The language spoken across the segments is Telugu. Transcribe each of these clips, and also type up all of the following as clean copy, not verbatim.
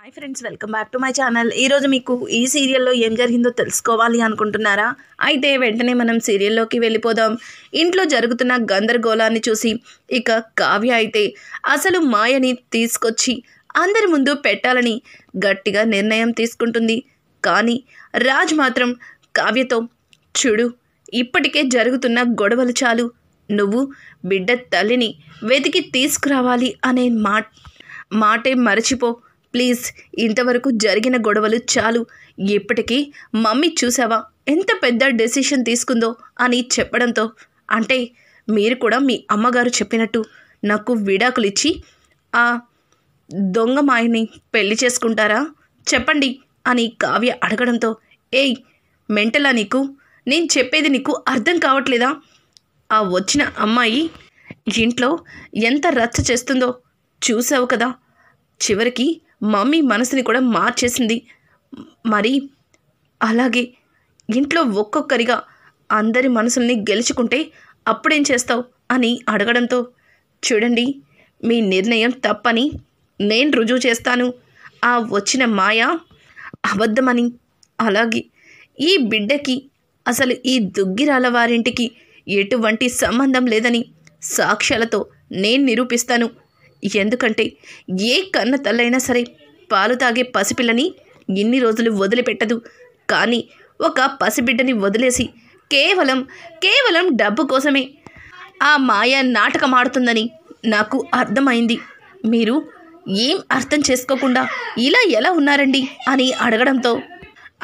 Hi friends, welcome back to my channel. ఈరోజు మీకు ఈ సీరియల్లో ఏం జరిగిందో తెలుసుకోవాలి అనుకుంటున్నారా? అయితే వెంటనే మనం సీరియల్లోకి వెళ్ళిపోదాం. ఇంట్లో జరుగుతున్న గందరగోళాన్ని చూసి ఇక కావ్య అయితే అసలు మాయని తీసుకొచ్చి అందరి ముందు పెట్టాలని గట్టిగా నిర్ణయం తీసుకుంటుంది. కానీ రాజ్ మాత్రం కావ్యతో, చూడు, ఇప్పటికే జరుగుతున్న గొడవలు చాలు, నువ్వు బిడ్డ తల్లిని వెతికి తీసుకురావాలి అనే మాటే మరచిపో ప్లీజ్. ఇంతవరకు జరిగిన గొడవలు చాలు. ఇప్పటికీ మమ్మీ చూసావా ఎంత పెద్ద డెసిషన్ తీసుకుందో అని చెప్పడంతో, అంటే మీరు కూడా మీ అమ్మగారు చెప్పినట్టు నాకు విడాకులు ఇచ్చి ఆ దొంగ మాయని పెళ్లి చేసుకుంటారా చెప్పండి అని కావ్య అడగడంతో, ఏయ్ మెంటలా నీకు? నేను చెప్పేది నీకు అర్థం కావట్లేదా? ఆ వచ్చిన అమ్మాయి ఇంట్లో ఎంత రచ్చ చేస్తుందో చూసావు కదా. చివరికి మమ్మీ మనసుని కూడా మార్చేసింది. మరి అలాగే ఇంట్లో ఒక్కొక్కరిగా అందరి మనసుల్ని గెలుచుకుంటే అప్పుడేం చేస్తావు అని అడగడంతో, చూడండి, మీ నిర్ణయం తప్పని నేను రుజువు చేస్తాను. ఆ వచ్చిన మాయ అబద్ధమని, అలాగే ఈ బిడ్డకి అసలు ఈ దుగ్గిరాల వారింటికి ఎటువంటి సంబంధం లేదని సాక్ష్యాలతో నేను నిరూపిస్తాను. ఎందుకంటే ఏ కన్న తల్లైనా సరే పాలు తాగే పసిపిల్లని ఇన్ని రోజులు వదిలిపెట్టదు. కానీ ఒక పసిబిడ్డని వదిలేసి కేవలం డబ్బు కోసమే ఆ మాయ నాటకం ఆడుతుందని నాకు అర్థమైంది. మీరు ఏం అర్థం చేసుకోకుండా ఇలా ఎలా ఉన్నారండి అని అడగడంతో,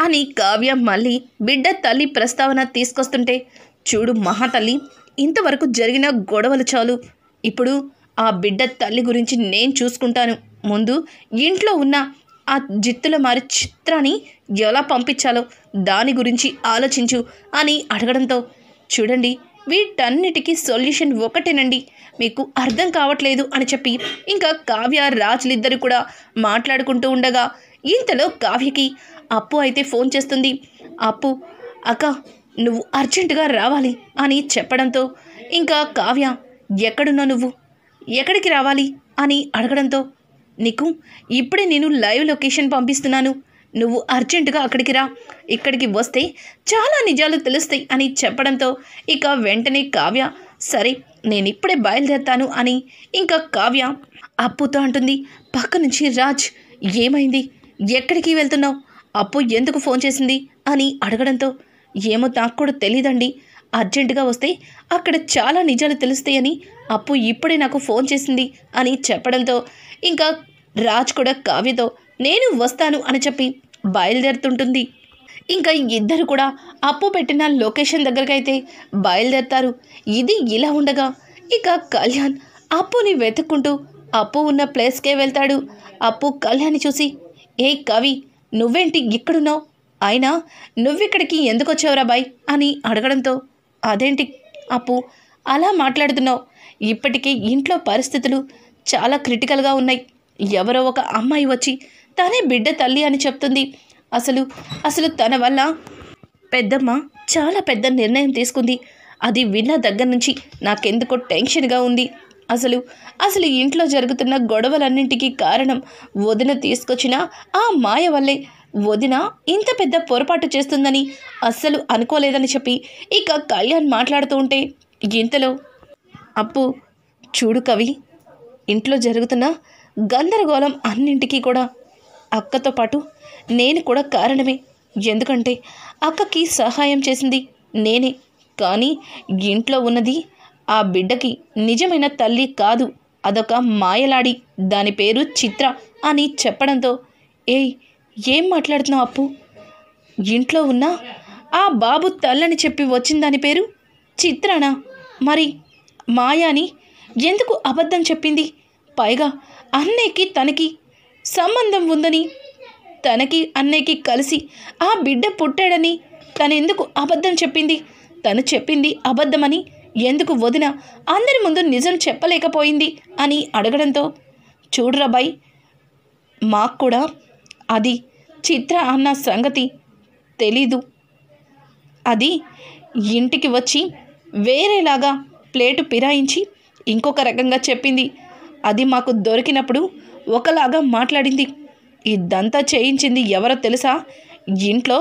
అని కావ్య మళ్ళీ బిడ్డ తల్లి ప్రస్తావన తీసుకొస్తుంటే, చూడు మహాతల్లి, ఇంతవరకు జరిగిన గొడవలు చాలు. ఇప్పుడు ఆ బిడ్డ తల్లి గురించి నేను చూసుకుంటాను. ముందు ఇంట్లో ఉన్న ఆ జిత్తుల మారి చిత్రాన్ని ఎలా పంపించాలో దాని గురించి ఆలోచించు అని అడగడంతో, చూడండి, వీటన్నిటికీ సొల్యూషన్ ఒకటేనండి, మీకు అర్థం కావట్లేదు అని చెప్పి ఇంకా కావ్య రాజులిద్దరు కూడా మాట్లాడుకుంటూ ఉండగా ఇంతలో కావ్యకి అప్పు అయితే ఫోన్ చేస్తుంది. అప్పు, అక్క నువ్వు అర్జెంటుగా రావాలి అని చెప్పడంతో, ఇంకా కావ్య, ఎక్కడున్నా నువ్వు, ఎక్కడికి రావాలి అని అడగడంతో, నీకు ఇప్పుడే నేను లైవ్ లొకేషన్ పంపిస్తున్నాను, నువ్వు అర్జెంటుగా అక్కడికి రా, ఇక్కడికి వస్తే చాలా నిజాలు తెలుస్తాయి అని చెప్పడంతో ఇక వెంటనే కావ్య, సరే నేను ఇప్పుడే బయలుదేరుతాను అని ఇంకా కావ్య అప్పుతో అంటుంది. పక్క నుంచి రాజ్, ఏమైంది, ఎక్కడికి వెళ్తున్నావు, అప్పు ఎందుకు ఫోన్ చేసింది అని అడగడంతో, ఏమో నాకు కూడా తెలీదండి, అర్జెంటుగా వస్తే అక్కడ చాలా నిజాలు తెలుస్తాయని అప్పు ఇప్పుడే నాకు ఫోన్ చేసింది అని చెప్పడంతో ఇంకా రాజ్ కూడా కావ్యతో, నేను వస్తాను అని చెప్పి బయలుదేరుతుంటుంది. ఇంకా ఇద్దరు కూడా అప్పు పెట్టిన లొకేషన్ దగ్గరకైతే బయలుదేరుతారు. ఇది ఇలా ఉండగా ఇక కళ్యాణ్ అప్పుని వెతుక్కుంటూ అప్పు ఉన్న ప్లేస్కే వెళ్తాడు. అప్పు కళ్యాణ్ని చూసి, ఏ కవి, నువ్వేంటి ఇక్కడున్నావు, అయినా నువ్విక్కడికి ఎందుకు వచ్చావురా బాయ్ అని అడగడంతో, అదేంటి అప్పు అలా మాట్లాడుతున్నావు, ఇప్పటికే ఇంట్లో పరిస్థితులు చాలా క్రిటికల్గా ఉన్నాయి, ఎవరో ఒక అమ్మాయి వచ్చి తనే బిడ్డ తల్లి అని చెప్తుంది, అసలు తన వల్ల పెద్దమ్మ చాలా పెద్ద నిర్ణయం తీసుకుంది, అది విన్న దగ్గర నుంచి నాకెందుకో టెన్షన్గా ఉంది, అసలు ఇంట్లో జరుగుతున్న గొడవలన్నింటికీ కారణం వదిన తీసుకొచ్చిన ఆ మాయ వల్లే, వదిన ఇంత పెద్ద పొరపాటు చేస్తుందని అస్సలు అనుకోలేదని చెప్పి ఇక కళ్యాణ్ మాట్లాడుతూ ఉంటే, ఇంతలో అప్పు, చూడు కవి, ఇంట్లో జరుగుతున్న గందరగోళం అన్నింటికీ కూడా అక్కతో పాటు నేను కూడా కారణమే, ఎందుకంటే అక్కకి సహాయం చేసింది నేనే, కానీ ఇంట్లో ఉన్నది ఆ బిడ్డకి నిజమైన తల్లి కాదు, అదొక మాయలాడి, దాని పేరు చిత్ర అని చెప్పడంతో, ఏం మాట్లాడుతున్నావు అప్పు, ఇంట్లో ఉన్న ఆ బాబు తల్లని చెప్పి వచ్చిన దాని పేరు చిత్రనా, మరి మాయాని ఎందుకు అబద్ధం చెప్పింది, పైగా అన్నయ్యకి తనకి సంబంధం ఉందని, తనకి అన్నయ్యకి కలిసి ఆ బిడ్డ పుట్టాడని తనెందుకు అబద్ధం చెప్పింది, తను చెప్పింది అబద్ధమని ఎందుకు వదిన అందరి ముందు నిజం చెప్పలేకపోయింది అని అడగడంతో, చూడురాబాయ్, మాకు కూడా అది చిత్ర అన్న సంగతి తెలీదు, అది ఇంటికి వచ్చి వేరేలాగా ప్లేటు పిరాయించి ఇంకొక రకంగా చెప్పింది, అది మాకు దొరికినప్పుడు ఒకలాగా మాట్లాడింది, ఇదంతా చేయించింది ఎవరో తెలుసా? ఇంట్లో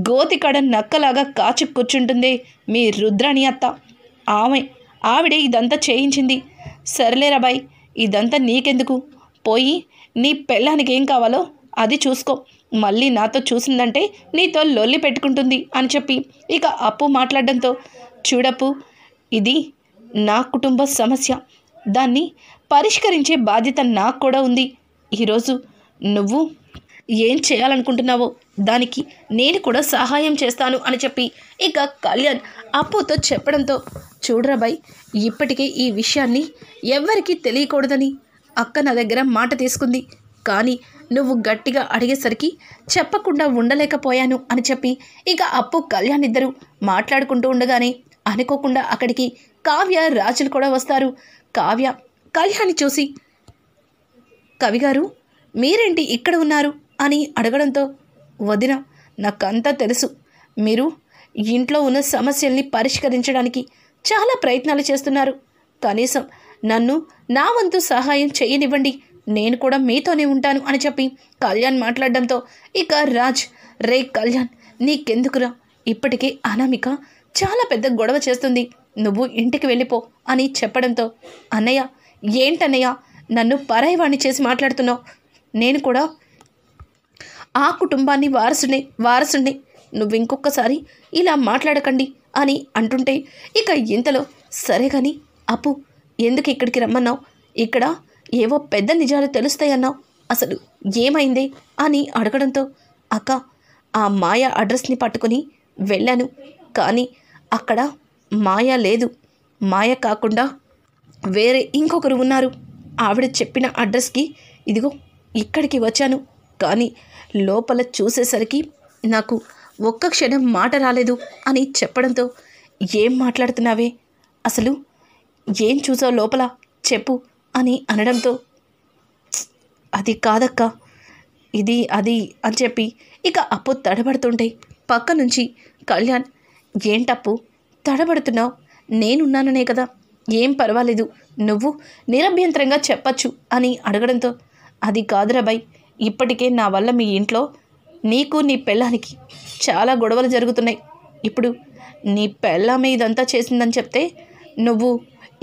గోతికాడ నక్కలాగా కాచి కూర్చుంటుంది మీ రుద్రాణి అత్త. ఆవిడే ఇదంతా చేయించింది. సరేలేరా బాయ్, ఇదంతా నీకెందుకు? పోయి నీ పెళ్ళానికి ఏం కావాలో అది చూసుకో. మళ్ళీ నాతో చూసిందంటే నీతో లొల్లి పెట్టుకుంటుంది అని చెప్పి ఇక అప్పు మాట్లాడడంతో, చూడప్పు, ఇది నా కుటుంబ సమస్య. దాన్ని పరిష్కరించే బాధ్యత నాకు కూడా ఉంది. ఈరోజు నువ్వు ఏం చేయాలనుకుంటున్నావో దానికి నేను కూడా సహాయం చేస్తాను అని చెప్పి ఇక కళ్యాణ్ అప్పుతో చెప్పడంతో, చూడరా బాయ్, ఇప్పటికే ఈ విషయాన్ని ఎవ్వరికీ తెలియకూడదని అక్క నా దగ్గర మాట తీసుకుంది. కానీ నువ్వు గట్టిగా అడిగేసరికి చెప్పకుండా ఉండలేకపోయాను అని చెప్పి ఇక అప్పు కళ్యాణ్ ఇద్దరు మాట్లాడుకుంటూ ఉండగానే అనుకోకుండా అక్కడికి కావ్య రాజులు కూడా వస్తారు. కావ్య కళ్యాణ్ని చూసి, కవిగారు మీరేంటి ఇక్కడ ఉన్నారు అని అడగడంతో, వదిన, నాకంతా తెలుసు. మీరు ఇంట్లో ఉన్న సమస్యల్ని పరిష్కరించడానికి చాలా ప్రయత్నాలు చేస్తున్నారు. కనీసం నన్ను నా వంతు సహాయం చేయనివ్వండి, నేను కూడా మీతోనే ఉంటాను అని చెప్పి కళ్యాణ్ మాట్లాడడంతో ఇక రాజ్, రే కళ్యాణ్, నీకెందుకురా? ఇప్పటికే అనామిక చాలా పెద్ద గొడవ చేస్తుంది, నువ్వు ఇంటికి వెళ్ళిపో అని చెప్పడంతో, అన్నయ్య, ఏంటన్నయ్య నన్ను పరాయివాణ్ణి చేసి మాట్లాడుతున్నావు? నేను కూడా ఆ కుటుంబాన్ని వారసుని నువ్వు ఇంకొకసారి ఇలా మాట్లాడకండి అని అంటుంటే ఇక ఇంతలో, సరే కానీ అప్పు, ఎందుకు ఇక్కడికి రమ్మన్నావు? ఇక్కడ ఏవో పెద్ద నిజాలు తెలుస్తాయన్నావు, అసలు ఏమైంది అని అడగడంతో, అక్క, ఆ మాయ అడ్రస్ని పట్టుకుని వెళ్ళాను, కానీ అక్కడ మాయ లేదు. మాయ కాకుండా వేరే ఇంకొకరు ఉన్నారు. ఆవిడ చెప్పిన అడ్రస్కి ఇదిగో ఇక్కడికి వచ్చాను. కానీ లోపల చూసేసరికి నాకు ఒక్క క్షణం మాట రాలేదు అని చెప్పడంతో, ఏం మాట్లాడుతున్నావే? అసలు ఏం చూసావు లోపల చెప్పు అని అనడంతో, అది కాదక్క, ఇది అది అని చెప్పి ఇక అప్పు తడబడుతుంటే పక్క నుంచి కళ్యాణ్, ఏంటప్పు తడబడుతున్నావు? నేనున్నాననే కదా, ఏం పర్వాలేదు, నువ్వు నిరభ్యంతరంగా చెప్పచ్చు అని అడగడంతో, అది కాదురా బాయ్, ఇప్పటికే నా వల్ల మీ ఇంట్లో నీకు నీ పెళ్ళానికి చాలా గొడవలు జరుగుతున్నాయి. ఇప్పుడు నీ పెళ్ళామే ఇదంతా చేసిందని చెప్తే నువ్వు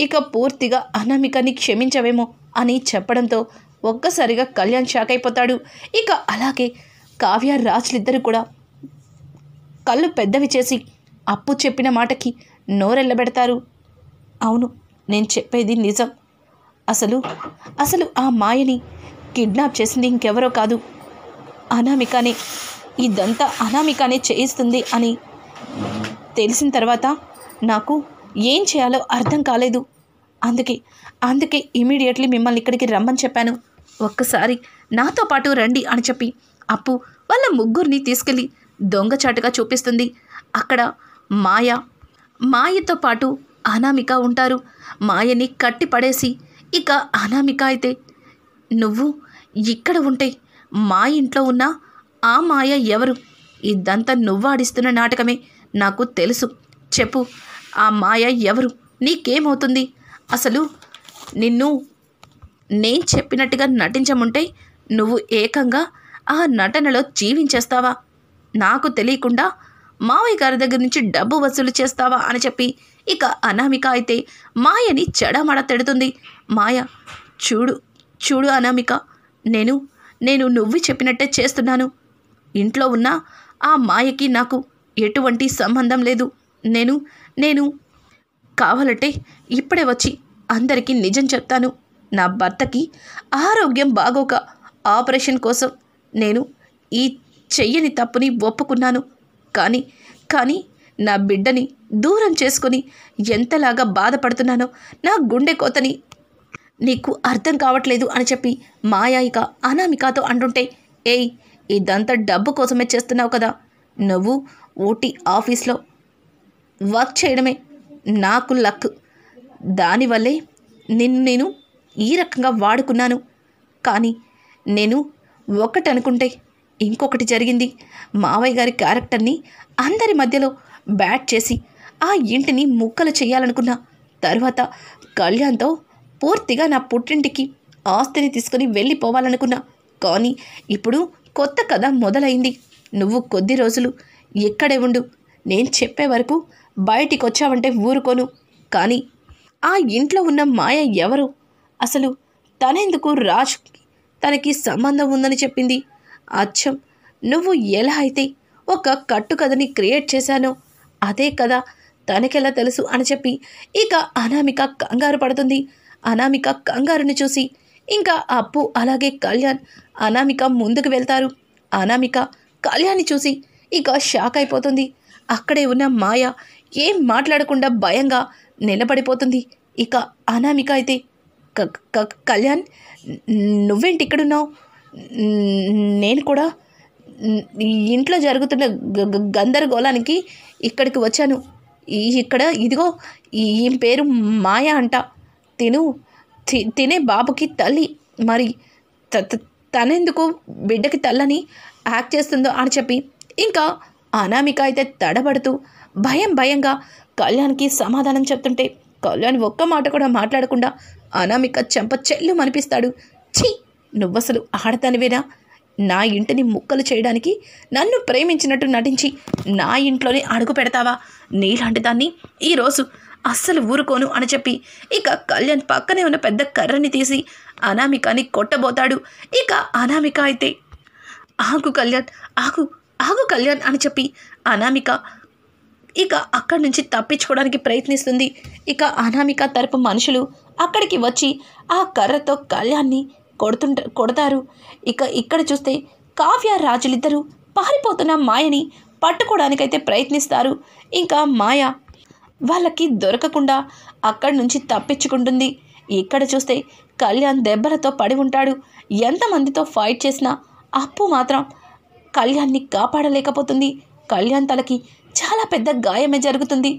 ఇక పూర్తిగా అనామికని క్షమించవేమో అని చెప్పడంతో ఒక్కసారిగా కళ్యాణ్ షాక్ అయిపోతాడు. ఇక అలాగే కావ్య రాజులిద్దరు కూడా కళ్ళు పెద్దవి చేసి అప్పు చెప్పిన మాటకి నోరెళ్ళబెడతారు. అవును, నేను చెప్పేది నిజం. అసలు ఆ మాయని కిడ్నాప్ చేసింది ఇంకెవరో కాదు, అనామికనే. ఇదంతా అనామికనే చేయిస్తుంది అని తెలిసిన తర్వాత నాకు ఏం చేయాలో అర్థం కాలేదు. అందుకే ఇమీడియట్లీ మిమ్మల్ని ఇక్కడికి రమ్మని చెప్పాను. ఒక్కసారి నాతో పాటు రండి అని చెప్పి అప్పు వాళ్ళ ముగ్గురిని తీసుకెళ్ళి దొంగచాటుగా చూపిస్తుంది. అక్కడ మాయతో పాటు అనామిక ఉంటారు. మాయని కట్టి పడేసి ఇక అనామిక అయితే, నువ్వు ఇక్కడ ఉంటే మా ఇంట్లో ఉన్న ఆ మాయ ఎవరు? ఇదంతా నువ్వాడిస్తున్న నాటకమే, నాకు తెలుసు. చెప్పు, ఆ మాయ ఎవరు? నీకేమవుతుంది? అసలు నిన్ను నేను చెప్పినట్టుగా నటించముంటే నువ్వు ఏకంగా ఆ నటనలో జీవించేస్తావా? నాకు తెలియకుండా మావయ్య గారి దగ్గర నుంచి డబ్బు వసూలు చేస్తావా అని చెప్పి ఇక అనామిక అయితే మాయని చెడమడ తిడుతుంది. మాయ, చూడు అనామిక, నేను నువ్వు చెప్పినట్టే చేస్తున్నాను. ఇంట్లో ఉన్న ఆ మాయకి నాకు ఎటువంటి సంబంధం లేదు. నేను కావాలంటే ఇప్పుడే వచ్చి అందరికీ నిజం చెప్తాను. నా భర్తకి ఆరోగ్యం బాగోక ఆపరేషన్ కోసం నేను ఈ చెయ్యని తప్పుని ఒప్పుకున్నాను. కానీ నా బిడ్డని దూరం చేసుకొని ఎంతలాగా బాధపడుతున్నానో నా గుండె కోతని నీకు అర్థం కావట్లేదు అని చెప్పి మాయ ఇక అనామికతో అంటుంటే, ఏయ్, ఇదంతా డబ్బు కోసమే చేస్తున్నావు కదా. నువ్వు ఊటీ ఆఫీస్లో వర్క్ చేయడమే నాకు లక్. దానివల్లే నేను ఈ రకంగా వాడుకున్నాను. కానీ నేను ఒకటి అనుకుంటే ఇంకొకటి జరిగింది. మావయ్య గారి క్యారెక్టర్ని అందరి మధ్యలో బ్యాట్ చేసి ఆ ఇంటిని ముక్కలు చేయాలనుకున్నా. తర్వాత కళ్యాణ్తో పూర్తిగా నా పుట్టింటికి ఆస్తిని తీసుకుని వెళ్ళిపోవాలనుకున్నా. కానీ ఇప్పుడు కొత్త కథ మొదలైంది. నువ్వు కొద్ది రోజులు ఇక్కడే ఉండు. నేను చెప్పే వరకు బయటికి వచ్చావంటే ఊరుకోను. కానీ ఆ ఇంట్లో ఉన్న మాయ ఎవరు? అసలు తనెందుకు రాజ్ తనకి సంబంధం ఉందని చెప్పింది? అచ్చం నువ్వు ఎలా అయితే ఒక కట్టుకథని క్రియేట్ చేశానో అదే కదా తనకెలా తెలుసు అని చెప్పి ఇక అనామిక కంగారు పడుతుంది. అనామిక కంగారుని చూసి ఇంకా అప్పు అలాగే కళ్యాణ్ అనామిక ముందుకు వెళ్తారు. అనామిక కళ్యాణ్ని చూసి ఇక షాక్ అయిపోతుంది. అక్కడే ఉన్న మాయ ఏం మాట్లాడకుండా భయంగా నిలబడిపోతుంది. ఇక అనామిక అయితే కళ్యాణ్ నువ్వేంటి ఇక్కడున్నావు? నేను కూడా ఇంట్లో జరుగుతున్న గందరగోళానికి ఇక్కడికి వచ్చాను. ఇక్కడ ఇదిగో ఈ పేరు మాయ అంట. తినే బాబుకి తల్లి. మరి తనెందుకు బిడ్డకి తల్లని యాక్ట్ చేస్తుందో అని చెప్పి ఇంకా అనామిక అయితే తడబడుతూ భయంగా కళ్యాణ్కి సమాధానం చెప్తుంటే కళ్యాణ్ ఒక్క మాట కూడా మాట్లాడకుండా అనామిక చెంప చెల్లు మనిపిస్తాడు. ఛీ, నువ్వసలు ఆడతానివేనా? నా ఇంటిని ముక్కలు చేయడానికి నన్ను ప్రేమించినట్టు నటించి నా ఇంట్లోనే అడుగు పెడతావా? నీలాంటి దాన్ని ఈరోజు అస్సలు ఊరుకోను అని చెప్పి ఇక కళ్యాణ్ పక్కనే ఉన్న పెద్ద కర్రని తీసి అనామికని కొట్టబోతాడు. ఇక అనామిక అయితే ఆగు కళ్యాణ్, ఆగు కళ్యాణ్ అని చెప్పి అనామిక ఇక అక్కడి నుంచి తప్పించుకోవడానికి ప్రయత్నిస్తుంది. ఇక అనామిక తరపు మనుషులు అక్కడికి వచ్చి ఆ కర్రతో కళ్యాణ్ని కొడతారు. ఇక ఇక్కడ చూస్తే కావ్య రాజులిద్దరూ పారిపోతున్న మాయని పట్టుకోవడానికైతే ప్రయత్నిస్తారు. ఇంకా మాయ వాళ్ళకి దొరకకుండా అక్కడి నుంచి తప్పించుకుంటుంది. ఇక్కడ చూస్తే కళ్యాణ్ దెబ్బలతో పడి ఉంటాడు. ఎంతమందితో ఫైట్ చేసినా అప్పు మాత్రం కళ్యాణ్ని కాపాడలేకపోతుంది. కళ్యాణ్ తలకి చాలా పెద్ద గాయమే జరుగుతుంది.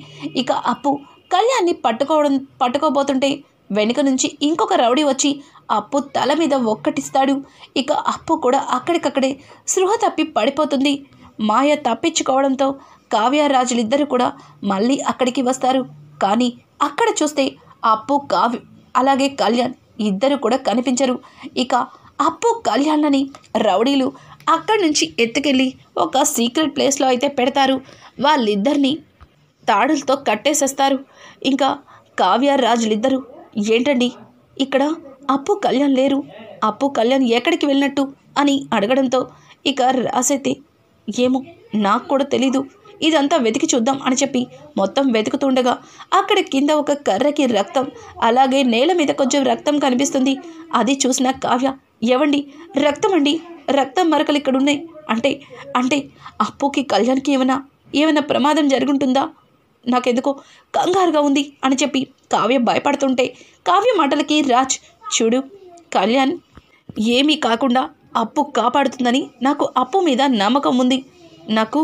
ఇక అప్పు కళ్యాణ్ని పట్టుకోబోతుంటే వెనుక నుంచి ఇంకొక రౌడీ వచ్చి అప్పు తల మీద ఒక్కటిస్తాడు. ఇక అప్పు కూడా అక్కడికక్కడే స్పృహ తప్పి పడిపోతుంది. మాయ తప్పించుకోవడంతో కావ్యరాజులిద్దరూ కూడా మళ్ళీ అక్కడికి వస్తారు. కానీ అక్కడ చూస్తే అప్పు అలాగే కళ్యాణ్ ఇద్దరు కూడా కనిపించరు. ఇక అప్పు కళ్యాణ్ని రౌడీలు అక్కడి నుంచి ఎత్తుకెళ్ళి ఒక సీక్రెట్ ప్లేస్లో అయితే పెడతారు. వాళ్ళిద్దరినీ తాడులతో కట్టేసేస్తారు. ఇంకా కావ్యరాజులిద్దరూ ఏంటండి ఇక్కడ అప్పు కళ్యాణ్ లేరు, అప్పు కళ్యాణ్ ఎక్కడికి వెళ్ళినట్టు అని అడగడంతో ఇక రాసైతే ఏమో నాకు కూడా తెలీదు, ఇదంతా వెతికి చూద్దాం అని చెప్పి మొత్తం వెతుకుతుండగా అక్కడ కింద ఒక కర్రకి రక్తం, అలాగే నేల మీద కొంచెం రక్తం కనిపిస్తుంది. అది చూసిన కావ్య ఎవండి రక్తం అండి, రక్తం మరకలు ఇక్కడ ఉన్నాయి అంటే అప్పుకి కళ్యాణ్కి ఏమైనా ప్రమాదం జరుగుంటుందా? నాకెందుకో కంగారుగా ఉంది అని చెప్పి కావ్య భయపడుతుంటే కావ్య మాటలకి రాజ్ చూడు కళ్యాణ్ ఏమీ కాకుండా అప్పు కాపాడుతుందని నాకు అప్పు మీద నమ్మకం ఉంది, నాకు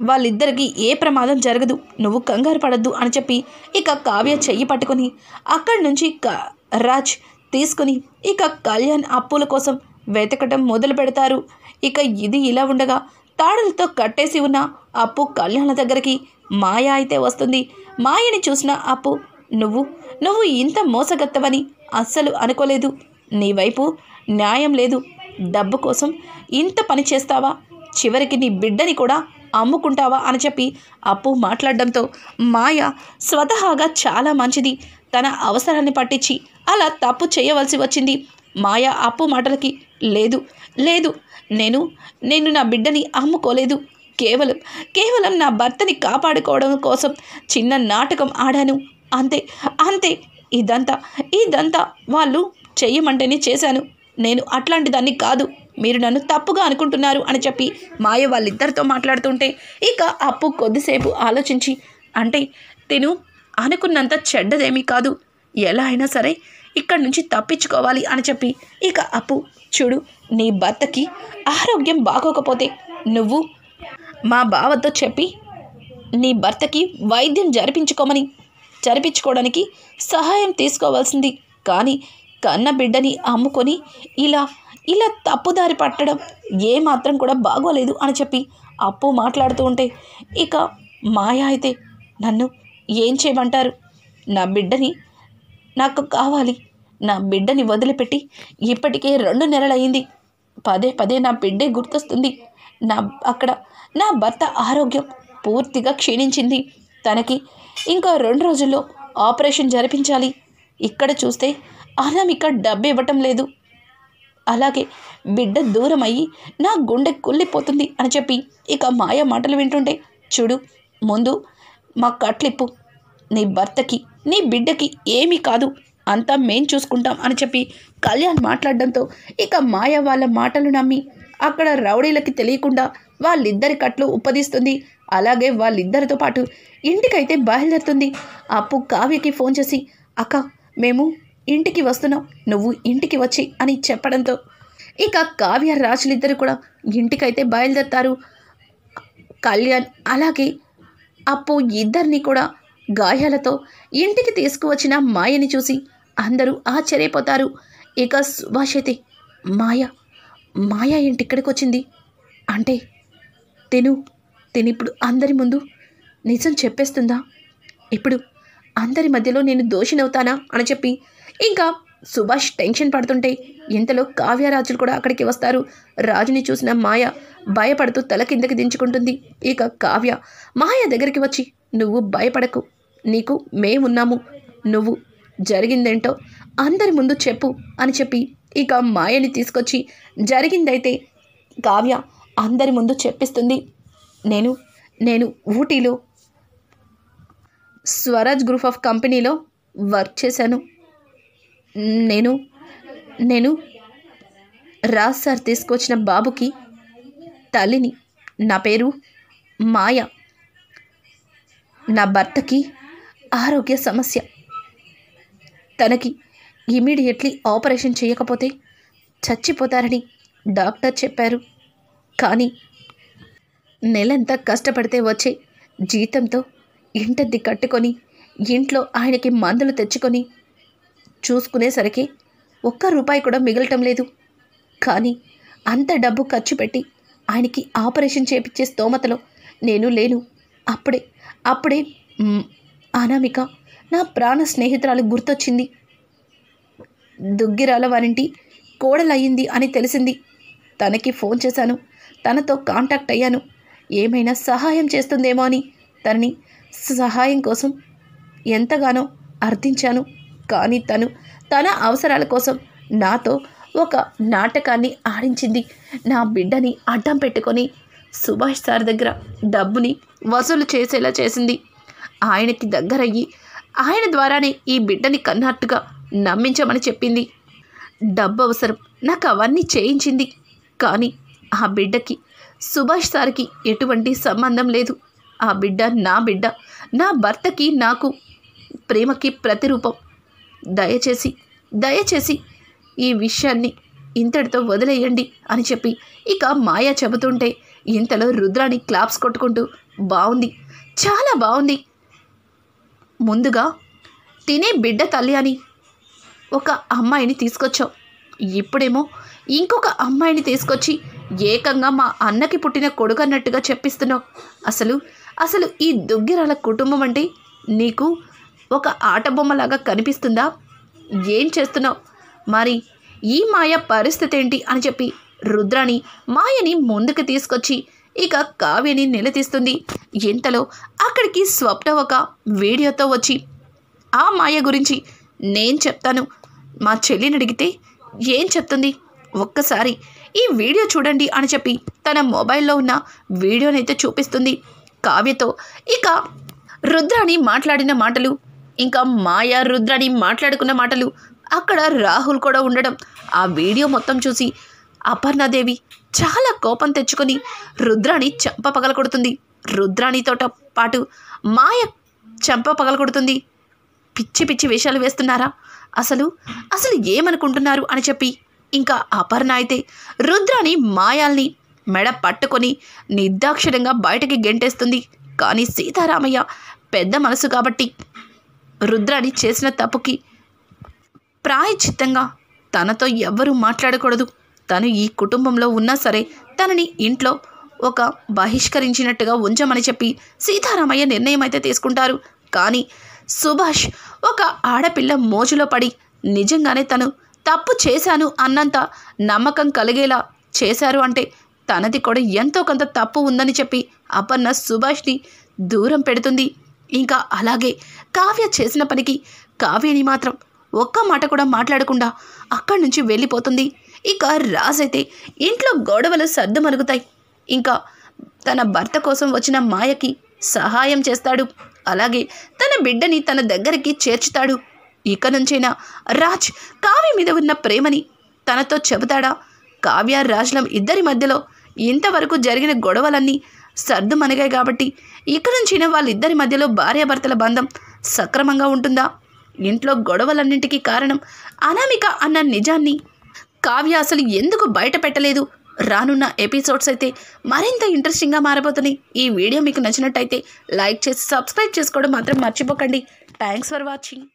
వాళ్ళిద్దరికి ఏ ప్రమాదం జరగదు, నువ్వు కంగారు పడద్దు అని చెప్పి ఇక కావ్య చెయ్యి పట్టుకొని అక్కడి నుంచి రాజ్ తీసుకుని ఇక కళ్యాణ్ అప్పుల కోసం వెతకటం మొదలు పెడతారు. ఇక ఇది ఇలా ఉండగా తాడులతో కట్టేసి ఉన్న అప్పు కళ్యాణ్ దగ్గరికి మాయ అయితే వస్తుంది. మాయని చూసిన అప్పు నువ్వు ఇంత మోసగత్తవని అస్సలు అనుకోలేదు, నీ వైపు న్యాయం లేదు, డబ్బు కోసం ఇంత పని చేస్తావా, చివరికి నీ బిడ్డని కూడా అమ్ముకుంటావా అని చెప్పి అప్పు మాట్లాడడంతో మాయ స్వతహాగా చాలా మంచిది, తన అవసరాన్ని పట్టించి అలా తప్పు చేయవలసి వచ్చింది. మాయ అప్పు మాటలకి లేదు నేను నా బిడ్డని అమ్ముకోలేదు, కేవలం నా భర్తని కాపాడుకోవడం కోసం చిన్న నాటకం ఆడాను, అంతే ఇదంతా వాళ్ళు చెయ్యమంటేనే చేశాను, నేను అట్లాంటి దాన్ని కాదు, మీరు నన్ను తప్పుగా అనుకుంటున్నారు అని చెప్పి మాయ వాళ్ళిద్దరితో మాట్లాడుతుంటే ఇక అప్పు కొద్దిసేపు ఆలోచించి అంటే తిను అనుకున్నంత చెడ్డదేమీ కాదు, ఎలా అయినా సరే ఇక్కడి నుంచి తప్పించుకోవాలి అని చెప్పి ఇక అప్పు చూడు నీ భర్తకి ఆరోగ్యం బాగోకపోతే నువ్వు మా బావతో చెప్పి నీ భర్తకి వైద్యం జరిపించుకోవడానికి సహాయం తీసుకోవాల్సింది, కానీ కన్న బిడ్డని అమ్ముకొని ఇలా తప్పుదారి పట్టడం ఏమాత్రం కూడా బాగోలేదు అని చెప్పి అప్పు మాట్లాడుతూ ఉంటే ఇక మాయ అయితే నన్ను ఏం చేయమంటారు, నా బిడ్డని నాకు కావాలి, నా బిడ్డని వదిలిపెట్టి ఇప్పటికే 2 నెలలయ్యింది, పదే పదే నా బిడ్డే గుర్తొస్తుంది. అక్కడ నా భర్త ఆరోగ్యం పూర్తిగా క్షీణించింది. తనకి ఇంకా 2 రోజుల్లో ఆపరేషన్ జరిపించాలి. ఇక్కడ చూస్తే అనామిక డబ్బు ఇవ్వటం లేదు. అలాగే బిడ్డ దూరం అయ్యి నా గుండె కుళ్ళిపోతుంది అని చెప్పి ఇక మాయ మాటలు వింటుంటే, చూడు ముందు మా కట్లిప్పు, నీ భర్తకి నీ బిడ్డకి ఏమీ కాదు, అంతా మేం చూసుకుంటాం అని చెప్పి కళ్యాణ్ మాట్లాడడంతో ఇక మాయ వాళ్ళ మాటలు నమ్మి అక్కడ రౌడీలకి తెలియకుండా వాళ్ళిద్దరి కట్లు ఉప్పదీస్తుంది. అలాగే వాళ్ళిద్దరితో పాటు ఇంటికైతే బయలుదేరుతుంది. అప్పు కావ్యకి ఫోన్ చేసి, అక్క మేము ఇంటికి వస్తున్నాం, నువ్వు ఇంటికి వచ్చి అని చెప్పడంతో ఇక కావ్య రాజులిద్దరు కూడా ఇంటికైతే బయలుదేరుతారు. కళ్యాణ్ అలాగే అప్పు ఇద్దరిని కూడా గాయాలతో ఇంటికి తీసుకువచ్చిన మాయని చూసి అందరూ ఆశ్చర్యపోతారు. ఇక సుభాష్ అయితే, మాయ ఏంటి ఇక్కడికి వచ్చింది అంటే తినిప్పుడు అందరి ముందు నిజం చెప్పేస్తుందా? ఇప్పుడు అందరి మధ్యలో నేను దోషినవుతానా అని చెప్పి ఇంకా సుభాష్ టెన్షన్ పడుతుంటే ఇంతలో కావ్యరాజులు కూడా అక్కడికి వస్తారు. రాజుని చూసిన మాయ భయపడుతూ తల కిందకి దించుకుంటుంది. ఇక కావ్య మాయ దగ్గరికి వచ్చి, నువ్వు భయపడకు, నీకు మేమున్నాము, నువ్వు జరిగిందేంటో అందరి ముందు చెప్పు అని చెప్పి ఇక మాయని తీసుకొచ్చి జరిగిందైతే కావ్య అందరి ముందు చెప్పిస్తుంది. నేను ఊటీలో స్వరాజ్ గ్రూప్ ఆఫ్ కంపెనీలో వర్క్ చేశాను. నేను రాజ్ సార్ తీసుకొచ్చిన బాబుకి తల్లిని. నా పేరు మాయ. నా భర్తకి ఆరోగ్య సమస్య. తనకి ఇమీడియట్లీ ఆపరేషన్ చేయకపోతే చచ్చిపోతారని డాక్టర్ చెప్పారు. కానీ నెలంతా కష్టపడితే వచ్చే జీతంతో ఇంటద్ది కట్టుకొని ఇంట్లో ఆయనకి మందులు తెచ్చుకొని చూసుకునేసరికి ₹1 కూడా మిగలటం లేదు. కానీ అంత డబ్బు ఖర్చు పెట్టి ఆయనకి ఆపరేషన్ చేపించే స్తోమతలో నేను లేను. అప్పుడే అనామిక నా ప్రాణ స్నేహితురాలు గుర్తొచ్చింది. దుగ్గిరాల వారింటి కోడలయ్యింది అని తెలిసింది. తనకి ఫోన్ చేశాను, తనతో కాంటాక్ట్ అయ్యాను, ఏమైనా సహాయం చేస్తుందేమో అని తనని సహాయం కోసం ఎంతగానో అర్థించాను. కానీ తన అవసరాల కోసం నాతో ఒక నాటకాన్ని ఆడించింది. నా బిడ్డని అడ్డం పెట్టుకొని సుభాష్ సార్ దగ్గర డబ్బుని వసూలు చేసేలా చేసింది. ఆయనకి దగ్గరయ్యి ఆయన ద్వారానే ఈ బిడ్డని కన్నట్టుగా నమ్మించమని చెప్పింది. డబ్బు అవసరం నాకు అవన్నీ చేయించింది. కానీ ఆ బిడ్డకి సుభాష్ సార్కి ఎటువంటి సంబంధం లేదు. ఆ బిడ్డ, నా భర్తకి నాకు ప్రేమకి ప్రతిరూపం. దయచేసి ఈ విషయాన్ని ఇంతటితో వదిలేయండి అని చెప్పి ఇక మాయ చెబుతుంటే ఇంతలో రుద్రాని క్లాప్స్ కొట్టుకుంటూ, బాగుంది, చాలా బాగుంది, ముందుగా తినే బిడ్డ తల్లి అని ఒక అమ్మాయిని తీసుకొచ్చావు, ఇప్పుడేమో ఇంకొక అమ్మాయిని తీసుకొచ్చి ఏకంగా మా అన్నకి పుట్టిన కొడుకు అన్నట్టుగా చెప్పిస్తున్నావు. అసలు ఈ దుగ్గిరాల కుటుంబం అంటే నీకు ఒక ఆట బొమ్మలాగా కనిపిస్తుందా? ఏం చేస్తున్నావు? మరి ఈ మాయ పరిస్థితి ఏంటి అని చెప్పి రుద్రాని మాయని ముందుకు తీసుకొచ్చి ఇక కావ్యని నిలదీస్తుంది. ఇంతలో అక్కడికి స్వప్న ఒక వీడియోతో వచ్చి, ఆ మాయ గురించి నేను చెప్తాను, మా చెల్లిని అడిగితే ఏం చెప్తుంది, ఒక్కసారి ఈ వీడియో చూడండి అని చెప్పి తన మొబైల్లో ఉన్న వీడియోనైతే చూపిస్తుంది. కావ్యతో ఇక రుద్రాని మాట్లాడిన మాటలు, ఇంకా మాయ రుద్రాని మాట్లాడుకున్న మాటలు, అక్కడ రాహుల్ కూడా ఉండడం, ఆ వీడియో మొత్తం చూసి అపర్ణాదేవి చాలా కోపం తెచ్చుకొని రుద్రాని చెంప పగలకొడుతుంది. రుద్రానితో పాటు మాయ చెంప పగలకొడుతుంది. పిచ్చి వేషాలు వేస్తున్నారా? అసలు ఏమనుకుంటున్నారు అని చెప్పి ఇంకా అపర్ణ అయితే రుద్రాని మాయాల్ని మెడ పట్టుకొని నిర్దాక్షిణ్యంగా బయటకి గెంటేస్తుంది. కానీ సీతారామయ్య పెద్ద మనసు కాబట్టి రుద్రాని చేసిన తప్పుకి ప్రాయశ్చిత్తంగా తనతో ఎవ్వరూ మాట్లాడకూడదు, తను ఈ కుటుంబంలో ఉన్నా సరే తనని ఇంట్లో ఒక బహిష్కరించినట్టుగా ఉంచమని చెప్పి సీతారామయ్య నిర్ణయం అయితే తీసుకుంటారు. కానీ సుభాష్ ఒక ఆడపిల్ల మోజులో పడి నిజంగానే తను తప్పు చేశాను అన్నంత నమ్మకం కలిగేలా చేశారు అంటే తనది కూడా ఎంతో కొంత తప్పు ఉందని చెప్పి అపర్ణ సుభాష్ని దూరం పెడుతుంది. ఇంకా అలాగే కావ్య చేసిన పనికి కావ్యని మాత్రం ఒక్క మాట కూడా మాట్లాడకుండా అక్కడి నుంచి వెళ్ళిపోతుంది. ఇక రాజైతే ఇంట్లో గొడవలు సర్దుమణుగుతాయి. ఇంకా తన భర్త కోసం వచ్చిన మాయకి సహాయం చేస్తాడు. అలాగే తన బిడ్డని తన దగ్గరికి చేర్చుతాడు. ఇక నుంచైనా రాజ్ కావ్య మీద ఉన్న ప్రేమని తనతో చెబుతాడా? కావ్య రాజ్లం ఇద్దరి మధ్యలో ఇంతవరకు జరిగిన గొడవలన్నీ సర్దుమణిగాయి కాబట్టి ఇక నుంచైనా వాళ్ళిద్దరి మధ్యలో భార్యాభర్తల బంధం సక్రమంగా ఉంటుందా? ఇంట్లో గొడవలన్నింటికీ కారణం అనామిక అన్న నిజాన్ని కావ్య అసలు ఎందుకు బయట పెట్టలేదు? రానున్న ఎపిసోడ్స్ అయితే మరింత ఇంట్రెస్టింగ్గా మారబోతున్నాయి. ఈ వీడియో మీకు నచ్చినట్టయితే లైక్ చేసి సబ్స్క్రైబ్ చేసుకోవడం మాత్రం మర్చిపోకండి. Thanks for watching.